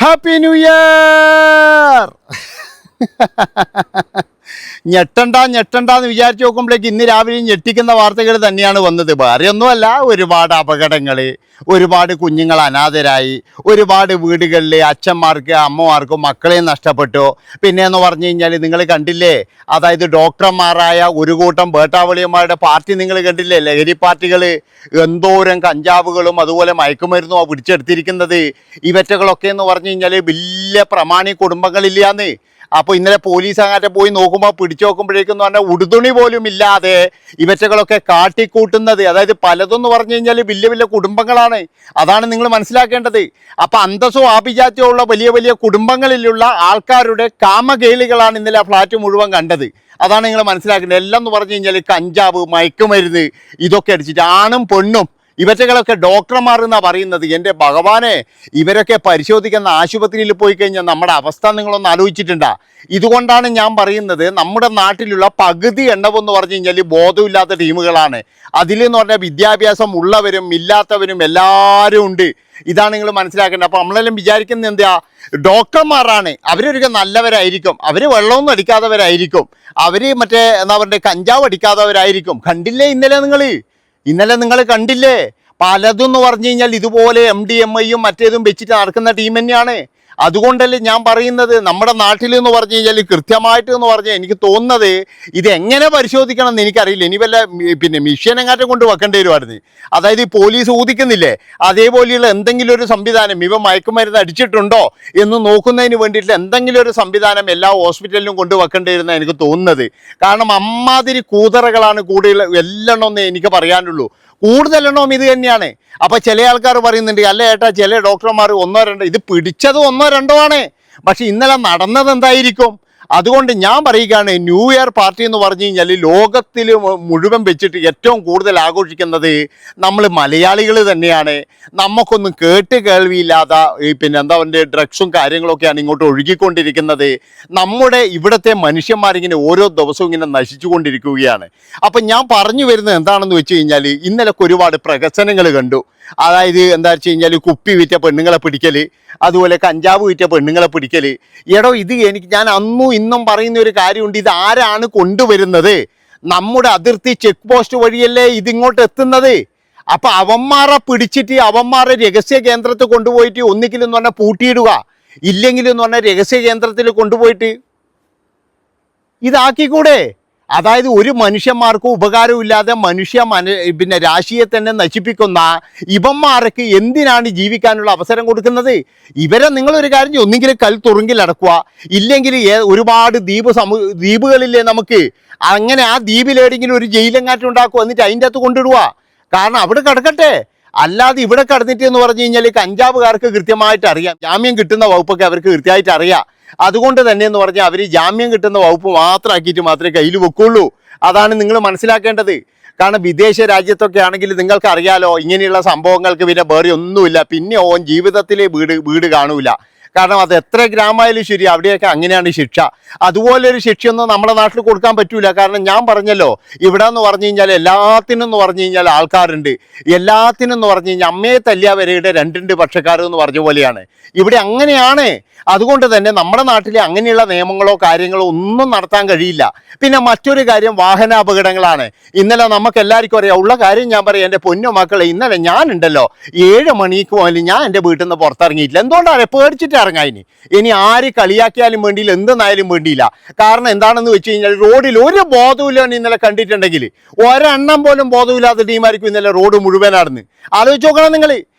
Happy new year. ഞെട്ടണ്ടെന്ന് വിചാരിച്ചു നോക്കുമ്പോഴേക്ക് ഇന്ന് രാവിലെ ഞെട്ടിക്കുന്ന വാർത്തകൾ തന്നെയാണ് വന്നത്. വേറെയൊന്നുമല്ല, ഒരുപാട് അപകടങ്ങൾ, ഒരുപാട് കുഞ്ഞുങ്ങൾ അനാഥരായി, ഒരുപാട് വീടുകളിൽ അച്ഛന്മാർക്ക് അമ്മമാർക്കും മക്കളെയും നഷ്ടപ്പെട്ടു. പിന്നെയെന്ന് പറഞ്ഞു കഴിഞ്ഞാൽ നിങ്ങൾ കണ്ടില്ലേ, അതായത് ഡോക്ടർമാരായ ഒരു കൂട്ടം വേട്ടാവളിയന്മാരുടെ പാർട്ടി നിങ്ങൾ കണ്ടില്ലേ, ലഹരി പാർട്ടികൾ എന്തോരം കഞ്ചാവുകളും അതുപോലെ മയക്കുമരുന്നോ പിടിച്ചെടുത്തിരിക്കുന്നത്. ഇവറ്റകളൊക്കെ എന്ന് പറഞ്ഞു കഴിഞ്ഞാൽ വലിയ പ്രമാണി കുടുംബങ്ങളില്ലാന്ന്. അപ്പോൾ ഇന്നലെ പോലീസ് അങ്ങാറ്റെ പോയി നോക്കുമ്പോൾ പിടിച്ചു നോക്കുമ്പോഴേക്കെന്ന് പറഞ്ഞാൽ ഉടുതുണി പോലും ഇല്ലാതെ ഇവറ്റകളൊക്കെ കാട്ടിക്കൂട്ടുന്നത്, അതായത് പലതെന്ന് പറഞ്ഞു കഴിഞ്ഞാൽ വലിയ വലിയ കുടുംബങ്ങളാണ്. അതാണ് നിങ്ങൾ മനസ്സിലാക്കേണ്ടത്. അപ്പം അന്തസ്സും ആഭിജാത്യവും ഉള്ള വലിയ വലിയ കുടുംബങ്ങളിലുള്ള ആൾക്കാരുടെ കാമകേളികളാണ് ഇന്നലെ ആ ഫ്ലാറ്റ് മുഴുവൻ കണ്ടത്. അതാണ് നിങ്ങൾ മനസ്സിലാക്കേണ്ടത്. എല്ലാം എന്ന് പറഞ്ഞു കഴിഞ്ഞാൽ കഞ്ചാവ്, മയക്കുമരുന്ന് ഇതൊക്കെ അടിച്ചിട്ട് ആണും പെണ്ണും ഇവറ്റകളൊക്കെ ഡോക്ടർമാർ എന്നാണ് പറയുന്നത്. എൻ്റെ ഭഗവാനെ, ഇവരൊക്കെ പരിശോധിക്കുന്ന ആശുപത്രിയിൽ പോയി കഴിഞ്ഞാൽ നമ്മുടെ അവസ്ഥ നിങ്ങളൊന്ന് ആലോചിച്ചിട്ടുണ്ടാ? ഇതുകൊണ്ടാണ് ഞാൻ പറയുന്നത്, നമ്മുടെ നാട്ടിലുള്ള പകുതി എണ്ണവെന്ന് പറഞ്ഞു കഴിഞ്ഞാൽ ബോധമില്ലാത്ത ടീമുകളാണ്. അതിലെന്ന് പറഞ്ഞാൽ വിദ്യാഭ്യാസം ഉള്ളവരും ഇല്ലാത്തവരും എല്ലാവരും ഉണ്ട്. ഇതാണ് നിങ്ങൾ മനസ്സിലാക്കേണ്ടത്. അപ്പോൾ നമ്മളെല്ലാം വിചാരിക്കുന്നത് എന്താ, ഡോക്ടർമാരാണ്, അവരൊക്കെ നല്ലവരായിരിക്കും, അവർ വെള്ളമൊന്നും അടിക്കാത്തവരായിരിക്കും, അവർ മറ്റേ എന്താ പറയുക കഞ്ചാവ് അടിക്കാത്തവരായിരിക്കും. കണ്ടില്ലേ ഇന്നലെ നിങ്ങൾ കണ്ടില്ലേ, പലതും എന്ന് പറഞ്ഞു കഴിഞ്ഞാൽ ഇതുപോലെ MDMA മറ്റേതും വെച്ചിട്ട് നടക്കുന്ന ടീം തന്നെയാണ്. അതുകൊണ്ടല്ലേ ഞാൻ പറയുന്നത്, നമ്മുടെ നാട്ടിൽ എന്ന് പറഞ്ഞു കഴിഞ്ഞാൽ കൃത്യമായിട്ട് എന്ന് പറഞ്ഞാൽ എനിക്ക് തോന്നുന്നത് ഇത് എങ്ങനെ പരിശോധിക്കണം എന്ന് എനിക്കറിയില്ല. ഇനി വല്ല മിഷ്യൻ എങ്ങാറ്റം കൊണ്ട് വെക്കേണ്ടി വരുമായിരുന്നു. അതായത് ഈ പോലീസ് ഊതിക്കുന്നില്ലേ, അതേപോലെയുള്ള എന്തെങ്കിലും ഒരു സംവിധാനം, ഇവ മയക്കുമരുന്ന് അടിച്ചിട്ടുണ്ടോ എന്ന് നോക്കുന്നതിന് വേണ്ടിയിട്ട് എന്തെങ്കിലും ഒരു സംവിധാനം എല്ലാ ഹോസ്പിറ്റലിലും കൊണ്ട് വെക്കേണ്ടി വരുന്ന എനിക്ക് തോന്നുന്നത്. കാരണം അമ്മാതിരി കൂതറകളാണ് കൂടുതൽ എല്ലെണ്ണോന്നേ എനിക്ക് പറയാനുള്ളൂ. കൂടുതലെണ്ണവും ഇത് തന്നെയാണ്. അപ്പോൾ ചില ആൾക്കാർ പറയുന്നുണ്ട്, അല്ല ഏട്ടാ ചില ഡോക്ടർമാർ ഒന്നോ രണ്ടോ, ഇത് പിടിച്ചത് ഒന്നോ രണ്ടോ ആണ്, പക്ഷെ ഇന്നലെ നടന്നത് എന്തായിരിക്കും? അതുകൊണ്ട് ഞാൻ പറയുകയാണ്, ന്യൂ ഇയർ പാർട്ടി എന്ന് പറഞ്ഞു കഴിഞ്ഞാൽ ലോകത്തിൽ മുഴുവൻ വെച്ചിട്ട് ഏറ്റവും കൂടുതൽ ആഘോഷിക്കുന്നത് നമ്മൾ മലയാളികൾ തന്നെയാണ്. നമുക്കൊന്നും കേട്ട് കേൾവിയില്ലാത്ത എന്താ പറയുക ഡ്രഗ്സും കാര്യങ്ങളൊക്കെയാണ് ഇങ്ങോട്ട് ഒഴുകിക്കൊണ്ടിരിക്കുന്നത്. നമ്മുടെ ഇവിടുത്തെ മനുഷ്യന്മാരിങ്ങനെ ഓരോ ദിവസവും ഇങ്ങനെ നശിച്ചു കൊണ്ടിരിക്കുകയാണ്. അപ്പം ഞാൻ പറഞ്ഞു വരുന്നത് എന്താണെന്ന് വെച്ച് കഴിഞ്ഞാൽ, ഇന്നലെ ഒരുപാട് പ്രഹസനങ്ങൾ കണ്ടു. അതായത് എന്താ വെച്ച് കഴിഞ്ഞാൽ കുപ്പി വിറ്റ പെണ്ണുങ്ങളെ പിടിക്കൽ, അതുപോലെ കഞ്ചാവ് വിറ്റ പെണ്ണുങ്ങളെ പിടിക്കൽ. എടോ, ഇത് ഞാൻ അന്നും ഇന്നും പറയുന്ന ഒരു കാര്യമുണ്ട്. ഇത് ആരാണ് കൊണ്ടുവരുന്നത്? നമ്മുടെ അതിർത്തി ചെക്ക് പോസ്റ്റ് വഴിയല്ലേ ഇതിങ്ങോട്ട് എത്തുന്നത്. അപ്പം അവന്മാരെ പിടിച്ചിട്ട് അവന്മാരെ രഹസ്യ കേന്ദ്രത്തിൽ കൊണ്ടുപോയിട്ട് ഒന്നിക്കിലും എന്ന് പറഞ്ഞാൽ പൂട്ടിയിടുക, ഇല്ലെങ്കിലും എന്ന് പറഞ്ഞാൽ രഹസ്യ കേന്ദ്രത്തിൽ കൊണ്ടുപോയിട്ട് ഇതാക്കിക്കൂടെ? അതായത് ഒരു മനുഷ്യന്മാർക്കും ഉപകാരമില്ലാതെ രാശിയെ തന്നെ നശിപ്പിക്കുന്ന ഇവന്മാർക്ക് എന്തിനാണ് ജീവിക്കാനുള്ള അവസരം കൊടുക്കുന്നത്? ഇവരെ നിങ്ങളൊരു കാര്യം, ഒന്നെങ്കിൽ തുറുങ്കിൽ അടക്കുക, ഇല്ലെങ്കിൽ ഒരുപാട് ദ്വീപുകളില്ലേ നമുക്ക്, അങ്ങനെ ആ ദ്വീപിലേടെങ്കിലും ഒരു ജയിലെങ്ങാറ്റം ഉണ്ടാക്കുക, എന്നിട്ട് അതിൻ്റെ അകത്ത് കൊണ്ടിടുക. കാരണം അവിടെ കിടക്കട്ടെ. അല്ലാതെ ഇവിടെ കിടന്നിട്ട് എന്ന് പറഞ്ഞു കഴിഞ്ഞാൽ കഞ്ചാവുകാർക്ക് കൃത്യമായിട്ട് അറിയാം, ജാമ്യം കിട്ടുന്ന വകുപ്പൊക്കെ അവർക്ക് കൃത്യമായിട്ട് അറിയാം. അതുകൊണ്ട് തന്നെ എന്ന് പറഞ്ഞാൽ അവർ ജാമ്യം കിട്ടുന്ന വകുപ്പ് മാത്രമാക്കിയിട്ട് മാത്രമേ കയ്യിൽ വെക്കുള്ളൂ. അതാണ് നിങ്ങൾ മനസ്സിലാക്കേണ്ടത്. കാരണം വിദേശ രാജ്യത്തൊക്കെ ആണെങ്കിൽ നിങ്ങൾക്ക് അറിയാലോ, ഇങ്ങനെയുള്ള സംഭവങ്ങൾക്ക് പിന്നെ വേറെ ഒന്നുമില്ല, പിന്നെ ഓൻ ജീവിതത്തിലെ വീട് കാണൂല. കാരണം അത് എത്ര ഗ്രാമമായാലും ശരി, അവിടെയൊക്കെ അങ്ങനെയാണ് ശിക്ഷ. അതുപോലൊരു ശിക്ഷയൊന്നും നമ്മുടെ നാട്ടിൽ കൊടുക്കാൻ പറ്റൂല. കാരണം ഞാൻ പറഞ്ഞല്ലോ, ഇവിടെ എന്ന് പറഞ്ഞു കഴിഞ്ഞാൽ എല്ലാത്തിനും എന്ന് പറഞ്ഞു കഴിഞ്ഞാൽ ആൾക്കാരുണ്ട്. എല്ലാത്തിനും എന്ന് പറഞ്ഞു കഴിഞ്ഞാൽ അമ്മയെ തല്ലിയ വരെയുടെ രണ്ടുണ്ട് പക്ഷക്കാരെന്ന് പറഞ്ഞ പോലെയാണ് ഇവിടെ. അങ്ങനെയാണ്. അതുകൊണ്ട് തന്നെ നമ്മുടെ നാട്ടിൽ അങ്ങനെയുള്ള നിയമങ്ങളോ കാര്യങ്ങളോ ഒന്നും നടത്താൻ കഴിയില്ല. പിന്നെ മറ്റൊരു കാര്യം വാഹനാപകടങ്ങളാണ്. ഇന്നലെ നമുക്ക് എല്ലാവർക്കും അറിയാം, ഉള്ള കാര്യം ഞാൻ പറയാം, എൻ്റെ പൊന്നു മക്കളെ, ഇന്നലെ ഞാനുണ്ടല്ലോ 7 മണിക്ക് പോലും ഞാൻ എൻ്റെ വീട്ടിൽ നിന്ന് പുറത്തിറങ്ങിയിട്ടില്ല. എന്തുകൊണ്ടാണ്? പേടിച്ചിട്ട് ഇറങ്ങാൻ. ഇനി ആര് കളിയാക്കിയാലും വേണ്ടിയില്ല, എന്തെന്നായാലും വേണ്ടിയില്ല. കാരണം എന്താണെന്ന് വെച്ച് കഴിഞ്ഞാൽ റോഡിൽ ഒരു ബോധമില്ലാണ് ഇന്നലെ കണ്ടിട്ടുണ്ടെങ്കിൽ, ഒരെണ്ണം പോലും ബോധമില്ലാത്ത ടീമായിരിക്കും ഇന്നലെ റോഡ് മുഴുവനാണെന്ന് ആലോചിച്ച് നോക്കണം നിങ്ങൾ.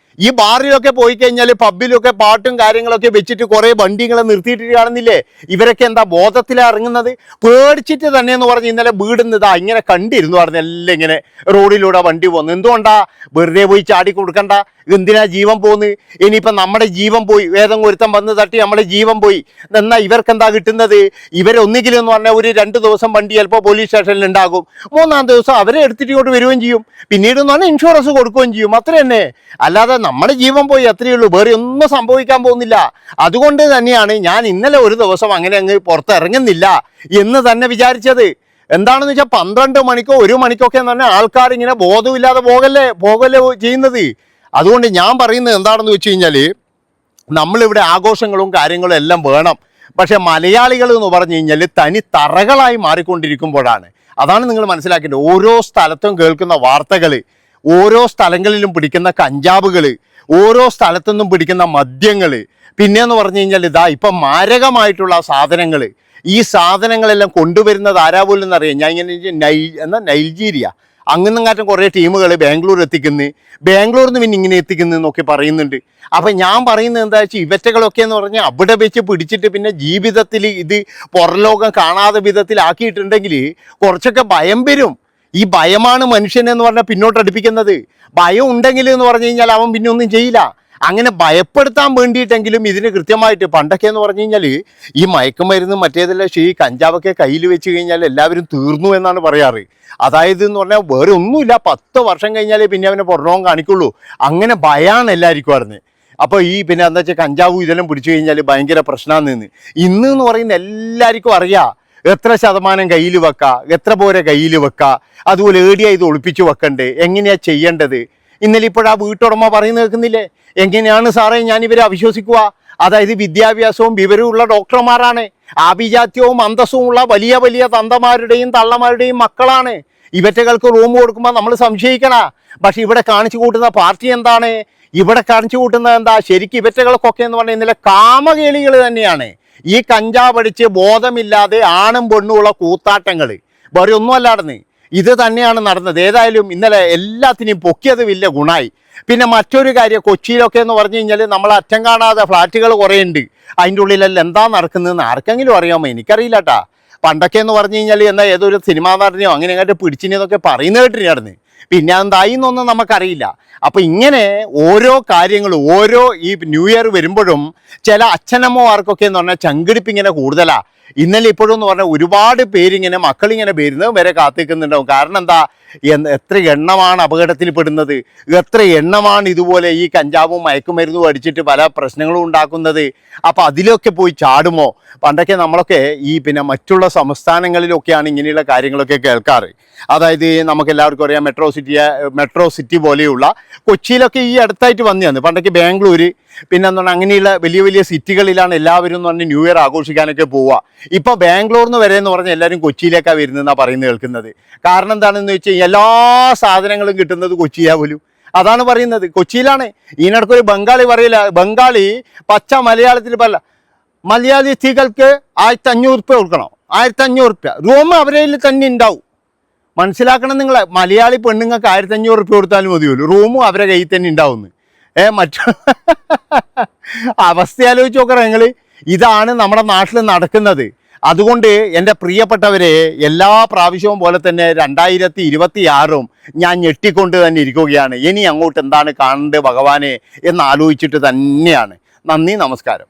ഈ ബാറിലൊക്കെ പോയി കഴിഞ്ഞാൽ പബ്ബിലൊക്കെ പാട്ടും കാര്യങ്ങളൊക്കെ വെച്ചിട്ട് കുറേ വണ്ടികളെ നിർത്തിയിട്ട് കാണുന്നില്ലേ? ഇവരൊക്കെ എന്താ ബോധത്തിലാണ് ഇറങ്ങുന്നത്? പേടിച്ചിട്ട് തന്നെയെന്ന് പറഞ്ഞ് ഇന്നലെ വീടുന്നതാ ഇങ്ങനെ കണ്ടിരുന്നു പറഞ്ഞ എല്ലാം ഇങ്ങനെ റോഡിലൂടെ വണ്ടി പോകുന്നു. എന്തുകൊണ്ടാ? വെറുതെ പോയി ചാടി കൊടുക്കണ്ട. എന്തിനാ ജീവൻ പോകുന്നത്? ഇനിയിപ്പം നമ്മുടെ ജീവൻ പോയി, വേദം ഒരുത്തം വന്ന് തട്ടി നമ്മുടെ ജീവൻ പോയി, എന്നാൽ ഇവർക്കെന്താ കിട്ടുന്നത്? ഇവരൊന്നുകിലും എന്ന് പറഞ്ഞാൽ ഒരു 2 ദിവസം വണ്ടി ചിലപ്പോൾ പോലീസ് സ്റ്റേഷനിൽ ഉണ്ടാകും, 3-ാം ദിവസം അവരെ എടുത്തിട്ട് ഇങ്ങോട്ട് വരികയും ചെയ്യും, പിന്നീട് എന്ന് പറഞ്ഞാൽ ഇൻഷുറൻസ് കൊടുക്കുകയും ചെയ്യും. അത്ര തന്നെ. അല്ലാതെ നമ്മുടെ ജീവൻ പോയി, അത്രയേ ഉള്ളൂ, വേറെ ഒന്നും സംഭവിക്കാൻ പോകുന്നില്ല. അതുകൊണ്ട് തന്നെയാണ് ഞാൻ ഇന്നലെ ഒരു ദിവസം അങ്ങനെ അങ്ങ് പുറത്തിറങ്ങുന്നില്ല എന്ന് തന്നെ വിചാരിച്ചത്. എന്താണെന്ന് വെച്ചാൽ 12 മണിക്കോ 1 മണിക്കൊക്കെ എന്ന് പറഞ്ഞാൽ ആൾക്കാർ ഇങ്ങനെ ബോധമില്ലാതെ പോകല്ലേ ചെയ്യുന്നത്. അതുകൊണ്ട് ഞാൻ പറയുന്നത് എന്താണെന്ന് വെച്ച് കഴിഞ്ഞാൽ, നമ്മളിവിടെ ആഘോഷങ്ങളും കാര്യങ്ങളും എല്ലാം വേണം. പക്ഷെ മലയാളികൾ എന്ന് പറഞ്ഞു കഴിഞ്ഞാൽ തനി തറകളായി മാറിക്കൊണ്ടിരിക്കുമ്പോഴാണ്. അതാണ് നിങ്ങൾ മനസ്സിലാക്കേണ്ടത്. ഓരോ സ്ഥലത്തും കേൾക്കുന്ന വാർത്തകൾ, ഓരോ സ്ഥലങ്ങളിലും പിടിക്കുന്ന കഞ്ചാവുകൾ, ഓരോ സ്ഥലത്തുനിന്നും പിടിക്കുന്ന മദ്യങ്ങൾ, പിന്നെയെന്ന് പറഞ്ഞു കഴിഞ്ഞാൽ ഇതാ ഇപ്പം മാരകമായിട്ടുള്ള സാധനങ്ങൾ. ഈ സാധനങ്ങളെല്ലാം കൊണ്ടുവരുന്നത് ആരാ പോലും എന്നറിയാം. ഞാൻ ഇങ്ങനെ നൈജീരിയ അങ്ങനെങ്ങാറ്റം കുറേ ടീമുകൾ ബാംഗ്ലൂർ എത്തിക്കുന്നു, ബാംഗ്ലൂരിൽ നിന്ന് പിന്നെ ഇങ്ങനെ എത്തിക്കുന്നു എന്നൊക്കെ പറയുന്നുണ്ട്. അപ്പം ഞാൻ പറയുന്നത് എന്താ വെച്ചാൽ ഇവറ്റകളൊക്കെ എന്ന് പറഞ്ഞാൽ അവിടെ വെച്ച് പിടിച്ചിട്ട് പിന്നെ ജീവിതത്തിൽ ഇത് പുറലോകം കാണാതെ വിധത്തിലാക്കിയിട്ടുണ്ടെങ്കിൽ കുറച്ചൊക്കെ ഭയം വരും. ഈ ഭയമാണ് മനുഷ്യനെന്ന് പറഞ്ഞാൽ പിന്നോട്ടടുപ്പിക്കുന്നത്. ഭയം ഉണ്ടെങ്കിൽ എന്ന് പറഞ്ഞു കഴിഞ്ഞാൽ അവൻ പിന്നെ ഒന്നും ചെയ്യില്ല. അങ്ങനെ ഭയപ്പെടുത്താൻ വേണ്ടിയിട്ടെങ്കിലും ഇതിന് കൃത്യമായിട്ട് പണ്ടൊക്കെ എന്ന് പറഞ്ഞു കഴിഞ്ഞാൽ ഈ മയക്കുമരുന്ന് മറ്റേതെല്ലാം ഈ കഞ്ചാവൊക്കെ കയ്യിൽ വെച്ച് കഴിഞ്ഞാൽ എല്ലാവരും തീർന്നു എന്നാണ് പറയാറ്. അതായത് എന്ന് പറഞ്ഞാൽ വേറെ ഒന്നുമില്ല, 10 വർഷം കഴിഞ്ഞാലേ പിന്നെ അവനെ പുറലോകം കാണിക്കുള്ളൂ. അങ്ങനെ ഭയമാണ് എല്ലാവർക്കും അറിഞ്ഞ്. അപ്പോൾ ഈ പിന്നെ എന്താ വെച്ചാൽ കഞ്ചാവും ഇതെല്ലാം പിടിച്ചു കഴിഞ്ഞാൽ ഭയങ്കര പ്രശ്നമാണ്. ഇന്ന് എന്ന് പറയുന്ന എല്ലാവർക്കും അറിയാം എത്ര ശതമാനം കയ്യിൽ വെക്കുക, എത്ര പോരെ കയ്യിൽ വെക്കുക, അതുപോലെ ഏടിയാ ഇത് ഒളിപ്പിച്ച് വെക്കണ്ടേ, എങ്ങനെയാണ് ചെയ്യേണ്ടത്. ഇന്നലെ ഇപ്പോഴാ വീട്ടുടമ പറയുന്നത് കേൾക്കുന്നില്ലേ? എങ്ങനെയാണ് സാറേ ഞാൻ ഇവരെ അവിശ്വസിക്കുക? അതായത് വിദ്യാഭ്യാസവും വിവരവുമുള്ള ഡോക്ടർമാരാണ്, ആഭിജാത്യവും അന്തസ്സും ഉള്ള വലിയ വലിയ തന്തമാരുടെയും തള്ളമാരുടെയും മക്കളാണ്. ഇവറ്റകൾക്ക് റൂം കൊടുക്കുമ്പോൾ നമ്മൾ സംശയിക്കണ. പക്ഷെ ഇവിടെ കാണിച്ചു കൂട്ടുന്ന പാർട്ടി എന്താണ്? ഇവിടെ കാണിച്ചു കൂട്ടുന്നത് എന്താ? ശരിക്കും ഇവറ്റകൾക്കൊക്കെ എന്ന് പറഞ്ഞാൽ ഇന്നലെ കാമകേളികൾ തന്നെയാണ്. ഈ കഞ്ചാവ് അടിച്ച് ബോധമില്ലാതെ ആണും പെണ്ണുമുള്ള കൂത്താട്ടങ്ങൾ, വേറെ ഒന്നും അല്ലാടുന്ന് ഇത് തന്നെയാണ് നടന്നത്. ഏതായാലും ഇന്നലെ എല്ലാത്തിനെയും പൊക്കിയത് വലിയ ഗുണമായി. പിന്നെ മറ്റൊരു കാര്യം, കൊച്ചിയിലൊക്കെ എന്ന് പറഞ്ഞു കഴിഞ്ഞാൽ നമ്മൾ അറ്റം കാണാതെ ഫ്ലാറ്റുകൾ കുറേ ഉണ്ട്. അതിൻ്റെ ഉള്ളിലെല്ലാം എന്താ നടക്കുന്നതെന്ന് ആർക്കെങ്കിലും അറിയാമോ? എനിക്കറിയില്ല കേട്ടാ. പണ്ടൊക്കെ എന്ന് പറഞ്ഞു കഴിഞ്ഞാൽ എന്നാൽ ഏതൊരു സിനിമാ നടനെയോ അങ്ങനെ എങ്ങോട്ട് പിടിച്ചിനെന്നൊക്കെ പറയുന്ന കേട്ടിരുന്നു. പിന്നെ എന്തായി എന്നൊന്നും നമുക്കറിയില്ല. അപ്പം ഇങ്ങനെ ഓരോ കാര്യങ്ങളും ഓരോ ഈ ന്യൂ ഇയർ വരുമ്പോഴും ചില അച്ഛനമ്മമാർക്കൊക്കെ എന്ന് പറഞ്ഞാൽ ചങ്കിടിപ്പിങ്ങനെ കൂടുതലാണ്. ഇന്നലെ ഇപ്പോഴും എന്ന് പറഞ്ഞാൽ ഒരുപാട് പേരിങ്ങനെ മക്കളിങ്ങനെ വരുന്നത് വരെ കാത്തിക്കുന്നുണ്ടാവും. കാരണം എന്താ, എത്ര എണ്ണമാണ് അപകടത്തിൽ പെടുന്നത്, എത്ര എണ്ണമാണ് ഇതുപോലെ ഈ കഞ്ചാവും മയക്കുമരുന്നും അടിച്ചിട്ട് പല പ്രശ്നങ്ങളും ഉണ്ടാക്കുന്നത്. അപ്പം അതിലൊക്കെ പോയി ചാടുമോ? പണ്ടൊക്കെ നമ്മളൊക്കെ ഈ പിന്നെ മറ്റുള്ള സംസ്ഥാനങ്ങളിലൊക്കെയാണ് ഇങ്ങനെയുള്ള കാര്യങ്ങളൊക്കെ കേൾക്കാറ്. അതായത് നമുക്ക് എല്ലാവർക്കും അറിയാം മെട്രോ സിറ്റി പോലെയുള്ള കൊച്ചിയിലൊക്കെ ഈ അടുത്തായിട്ട് വന്നതാണ്. പണ്ടൊക്കെ ബാംഗ്ലൂർ പിന്നെ എന്ന് പറഞ്ഞാൽ അങ്ങനെയുള്ള വലിയ വലിയ സിറ്റികളിലാണ് എല്ലാവരും എന്ന് പറഞ്ഞ് ന്യൂ ഇയർ ആഘോഷിക്കാനൊക്കെ പോവുക. ഇപ്പോൾ ബാംഗ്ലൂരിൽ നിന്ന് വരെ എന്ന് പറഞ്ഞാൽ എല്ലാവരും കൊച്ചിയിലേക്കാണ് വരുന്നതെന്നാണ് പറയുന്നത് കേൾക്കുന്നത്. കാരണം എന്താണെന്ന് വെച്ച് കഴിഞ്ഞാൽ എല്ലാ സാധനങ്ങളും കിട്ടുന്നത് കൊച്ചിയാ പോലും. അതാണ് പറയുന്നത്, കൊച്ചിയിലാണ്. ഇതിനിടയ്ക്കൊരു ബംഗാളി പറയില്ല, ബംഗാളി പച്ച മലയാളത്തിൽ പറയില്ല, മലയാളി സ്ത്രീകൾക്ക് 1500 റുപ്യ കൊടുക്കണം, 1500 റുപ്യ റൂം അവരേൽ തന്നെ ഉണ്ടാവും. മനസ്സിലാക്കണം നിങ്ങൾ, മലയാളി പെണ്ണുങ്ങൾക്ക് 1500 റുപ്യ കൊടുത്താലും മതിയല്ലോ, റൂമും അവരെ കയ്യിൽ തന്നെ ഉണ്ടാവുന്നു. മറ്റു അവസ്ഥ ആലോചിച്ച് നോക്കണം നിങ്ങൾ. ഇതാണ് നമ്മുടെ നാട്ടിൽ നടക്കുന്നത്. അതുകൊണ്ട് എൻ്റെ പ്രിയപ്പെട്ടവരെ, എല്ലാ പ്രാവശ്യവും പോലെ തന്നെ 2026 ഞാൻ ഞെട്ടിക്കൊണ്ട് തന്നെ ഇരിക്കുകയാണ്. ഇനി അങ്ങോട്ട് എന്താണ് കാണേണ്ടത് ഭഗവാനെ എന്ന് ആലോചിച്ചിട്ട് തന്നെയാണ്. നന്ദി, നമസ്കാരം.